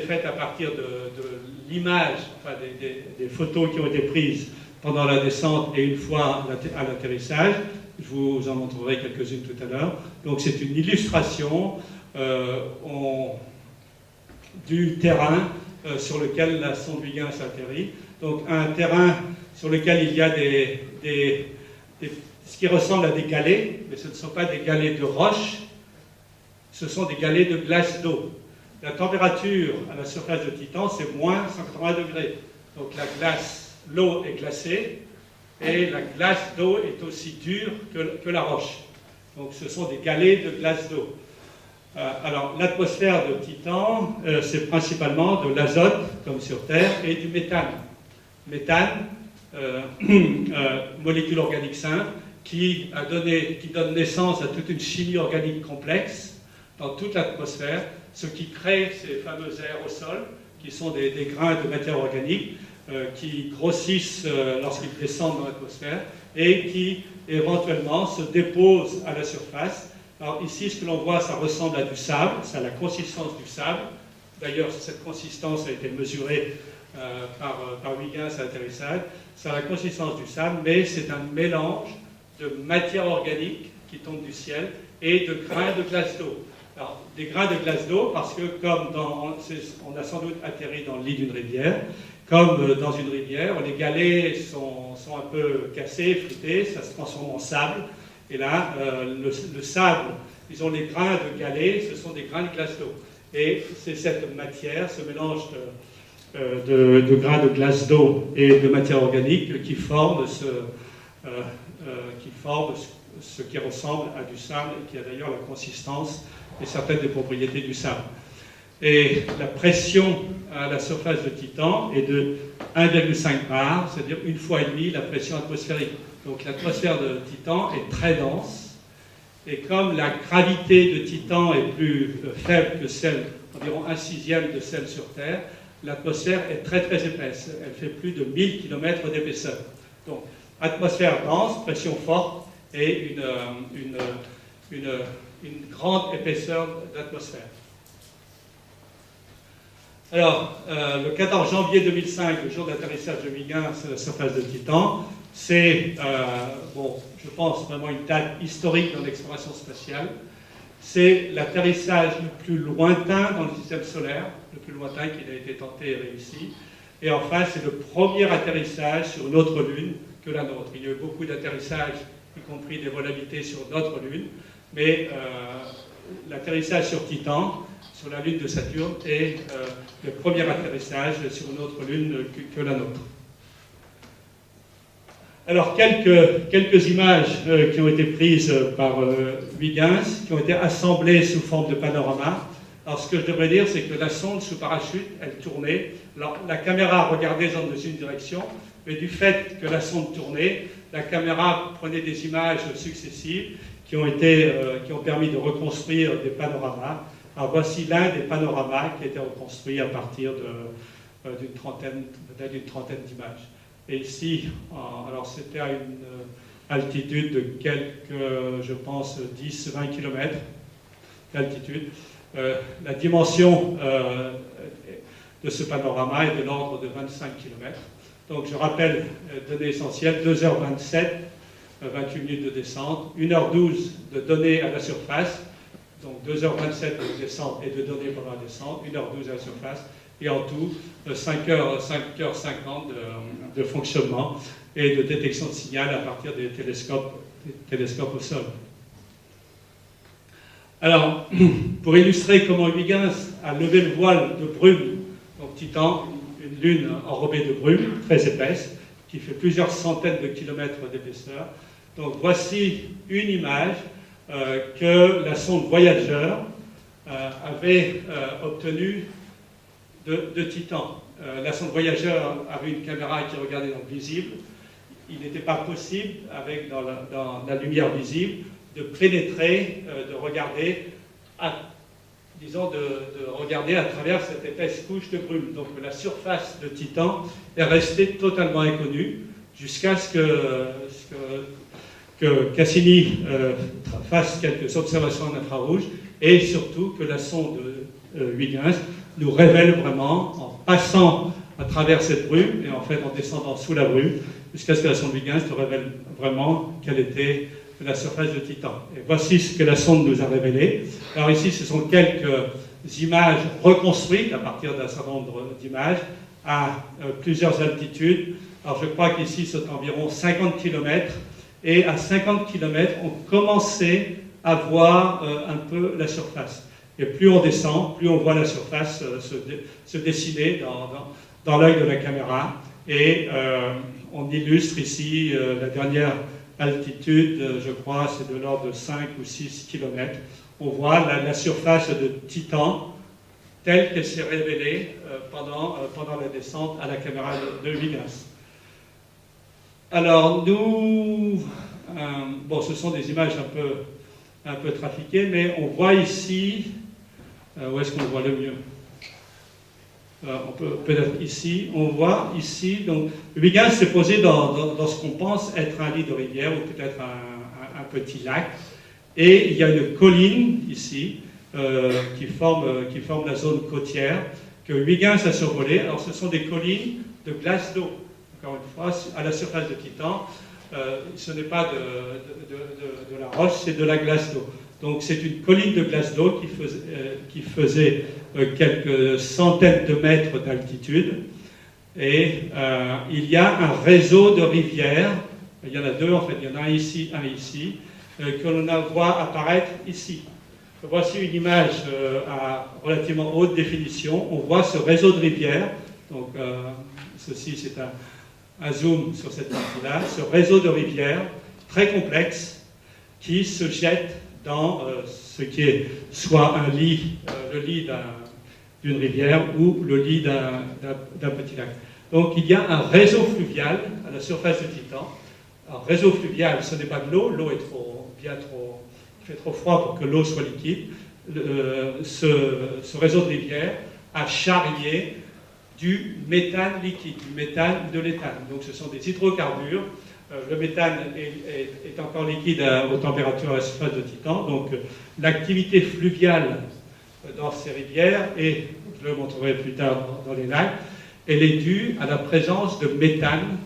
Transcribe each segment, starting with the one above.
faite à partir de l'image, enfin des photos qui ont été prises pendant la descente et une fois à l'atterrissage. Je vous en montrerai quelques-unes tout à l'heure. Donc c'est une illustration du terrain sur lequel la sonde Huygens atterrit. Donc un terrain sur lequel il y a ce qui ressemble à des galets, mais ce ne sont pas des galets de roche, ce sont des galets de glace d'eau. La température à la surface de Titan, c'est moins 180 degrés. Donc l'eau est glacée, et la glace d'eau est aussi dure que la roche. Donc ce sont des galets de glace d'eau. Alors l'atmosphère de Titan, c'est principalement de l'azote, comme sur Terre, et du méthane. Méthane, molécule organique simple, qui donne naissance à toute une chimie organique complexe dans toute l'atmosphère, ce qui crée ces fameux aérosols, qui sont des grains de matière organique, qui grossissent lorsqu'ils descendent dans l'atmosphère et qui éventuellement se déposent à la surface. Alors ici, ce que l'on voit, ça ressemble à du sable, ça a la consistance du sable. D'ailleurs, cette consistance a été mesurée par Huygens à l'atterrissage. Ça a la consistance du sable, mais c'est un mélange de matière organique qui tombe du ciel et de grains de glace d'eau. Alors, des grains de glace d'eau, parce que comme on a sans doute atterri dans le lit d'une rivière, comme dans une rivière, les galets sont un peu cassés, frités, ça se transforme en sable. Et là, le sable, disons les grains de galets, ce sont des grains de glace d'eau. Et c'est cette matière, ce mélange de grains de glace d'eau et de matière organique qui forme ce qui ressemble à du sable et qui a d'ailleurs la consistance et certaines des propriétés du sable. Et la pression à la surface de Titan est de 1,5 bar, c'est-à-dire une fois et demie la pression atmosphérique. Donc l'atmosphère de Titan est très dense, et comme la gravité de Titan est plus faible que celle, environ 1/6 de celle sur Terre, l'atmosphère est très très épaisse. Elle fait plus de 1000 km d'épaisseur. Donc atmosphère dense, pression forte et une grande épaisseur d'atmosphère. Alors, le 14 janvier 2005, le jour d'atterrissage de Huygens à la surface de Titan, c'est, je pense, vraiment une date historique dans l'exploration spatiale. C'est l'atterrissage le plus lointain dans le système solaire, le plus lointain qui a été tenté et réussi. Et enfin, c'est le premier atterrissage sur une autre lune que la nôtre. Il y a eu beaucoup d'atterrissages, y compris des vols habités sur notre lune, mais l'atterrissage sur Titan, sur la lune de Saturne, est le premier atterrissage sur une autre lune que la nôtre. Alors, quelques images qui ont été prises par Huygens, qui ont été assemblées sous forme de panorama. Alors, ce que je devrais dire, c'est que la sonde sous parachute, elle tournait. Alors, la caméra regardait dans une direction, mais du fait que la sonde tournait, la caméra prenait des images successives qui ont permis de reconstruire des panoramas. Alors, voici l'un des panoramas qui a été reconstruit à partir d'une trentaine d'images. Et ici, alors c'était à une altitude de je pense, 10-20 km d'altitude. La dimension de ce panorama est de l'ordre de 25 km. Donc je rappelle, données essentielles, 2h27, 28 minutes de descente, 1h12 de données à la surface, donc 2h27 de descente et de données pendant la descente, 1h12 à la surface, et en tout 5h50 de fonctionnement et de détection de signal à partir des télescopes au sol. Alors, pour illustrer comment Huygens a levé le voile de brume, donc Titan, une lune enrobée de brume très épaisse, qui fait plusieurs centaines de kilomètres d'épaisseur. Donc voici une image que la sonde Voyager avait obtenue de Titan. La sonde Voyager avait une caméra qui regardait dans le visible. Il n'était pas possible, dans la lumière visible, de pénétrer, de regarder regarder à travers cette épaisse couche de brume. Donc la surface de Titan est restée totalement inconnue jusqu'à ce que Cassini fasse quelques observations en infrarouge et surtout que la sonde Huygens nous révèle vraiment, en passant à travers cette brume, et en fait en descendant sous la brume, jusqu'à ce que la sonde Huygens nous révèle vraiment quelle était la surface de Titan. Et voici ce que la sonde nous a révélé. Alors ici, ce sont quelques images reconstruites à partir d'un certain nombre d'images à plusieurs altitudes. Alors je crois qu'ici, c'est environ 50 km, et à 50 km, on commençait à voir un peu la surface. Et plus on descend, plus on voit la surface se dessiner dans l'œil de la caméra. Et on illustre ici la dernière altitude, je crois, c'est de l'ordre de 5 ou 6 km. On voit la surface de Titan telle qu'elle s'est révélée pendant la descente à la caméra de Huygens. Alors, nous... bon, ce sont des images un peu trafiquées, mais on voit ici... où est-ce qu'on voit le mieux? On peut peut-être ici. On voit ici... Donc, Huygens s'est posé dans ce qu'on pense être un lit de rivière, ou peut-être un petit lac. Et il y a une colline, ici, qui forme la zone côtière, que Huygens a survolée. Alors, ce sont des collines de glace d'eau. Encore une fois, à la surface de Titan, ce n'est pas de la roche, c'est de la glace d'eau. Donc c'est une colline de glace d'eau qui faisait quelques centaines de mètres d'altitude. Et il y a un réseau de rivières, il y en a deux en fait, il y en a un ici, que l'on voit apparaître ici. Voici une image à relativement haute définition. On voit ce réseau de rivières. Donc ceci c'est un zoom sur cette partie-là, ce réseau de rivières très complexe qui se jette dans ce qui est soit un lit, le lit d'une rivière ou le lit d'un petit lac. Donc il y a un réseau fluvial à la surface de Titan. Alors réseau fluvial, ce n'est pas de l'eau, l'eau est il fait trop froid pour que l'eau soit liquide. Ce réseau de rivières a charrié du méthane liquide, du méthane de l'éthane. Donc ce sont des hydrocarbures. Le méthane est encore liquide aux températures à la surface de Titan. Donc l'activité fluviale dans ces rivières, et je le montrerai plus tard dans les lacs, elle est due à la présence de méthane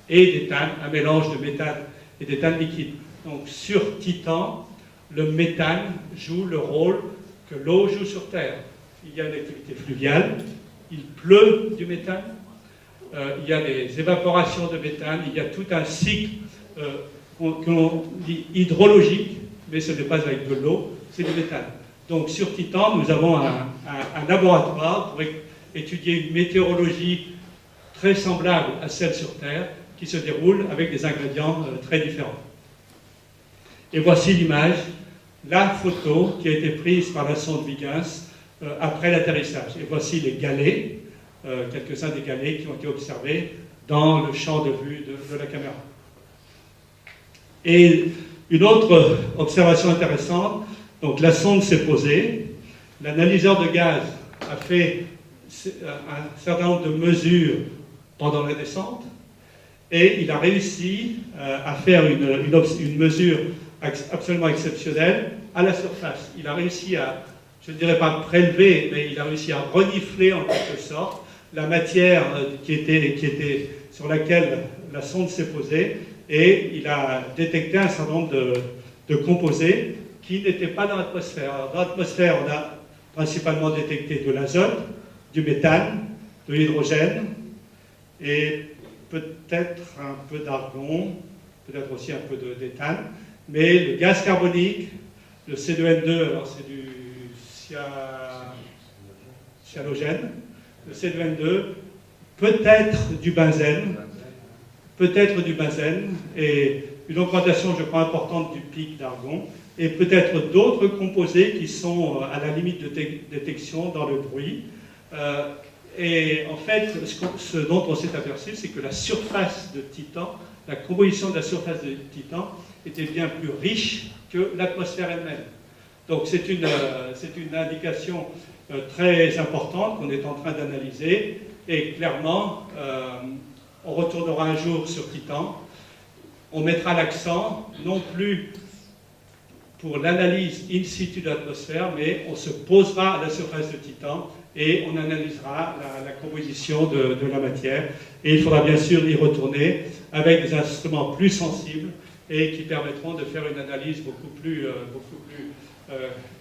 et d'éthane, un mélange de méthane et d'éthane liquide. Donc sur Titan, le méthane joue le rôle que l'eau joue sur Terre. Il y a une activité fluviale, il pleut du méthane, il y a des évaporations de méthane, il y a tout un cycle que l'on dit hydrologique, mais ce n'est pas avec de l'eau, c'est du méthane. Donc sur Titan, nous avons un laboratoire pour étudier une météorologie très semblable à celle sur Terre, qui se déroule avec des ingrédients très différents. Et voici l'image, la photo qui a été prise par la sonde Huygens après l'atterrissage. Et voici les galets, quelques-uns des galets qui ont été observés dans le champ de vue de la caméra. Et une autre observation intéressante, donc la sonde s'est posée, l'analyseur de gaz a fait un certain nombre de mesures pendant la descente, et il a réussi à faire une mesure absolument exceptionnelle à la surface. Il a réussi à, je ne dirais pas prélever, mais il a réussi à renifler en quelque sorte la matière qui était sur laquelle la sonde s'est posée, et il a détecté un certain nombre de composés qui n'étaient pas dans l'atmosphère. Dans l'atmosphère, on a principalement détecté de l'azote, du méthane, de l'hydrogène, et peut-être un peu d'argon, peut-être aussi un peu d'éthane, mais le gaz carbonique, le C2N2, alors c'est du cyanogène, le C2N2, peut-être du benzène, et une augmentation, je crois, importante du pic d'argon, et peut-être d'autres composés qui sont à la limite de détection dans le bruit. Et en fait, ce dont on s'est aperçu, c'est que la surface de Titan, la composition de la surface de Titan était bien plus riche que l'atmosphère elle-même. Donc c'est une indication très importante qu'on est en train d'analyser, et clairement, on retournera un jour sur Titan, on mettra l'accent non plus pour l'analyse in situ de l'atmosphère, mais on se posera à la surface de Titan et on analysera la composition de la matière. Et il faudra bien sûr y retourner avec des instruments plus sensibles et qui permettront de faire une analyse beaucoup plus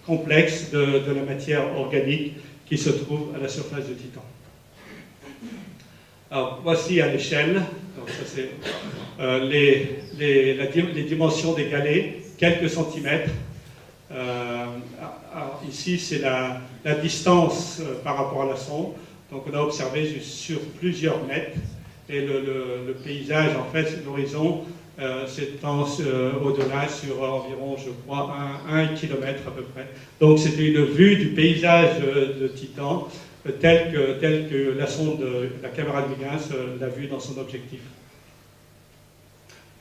complexe de la matière organique qui se trouve à la surface du Titan. Alors, voici à l'échelle, les dimensions des galets, quelques centimètres. Alors, ici, c'est la distance par rapport à la sonde. Donc, on a observé sur plusieurs mètres. Et le paysage, en fait, l'horizon s'étend au-delà sur environ, je crois, 1 kilomètre à peu près. Donc, c'était une vue du paysage de Titan tel que la sonde, la caméra de Huygens l'a vu dans son objectif.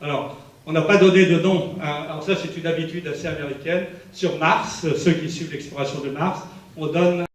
Alors, on n'a pas donné de nom. Alors ça, c'est une habitude assez américaine. Sur Mars, ceux qui suivent l'exploration de Mars, on donne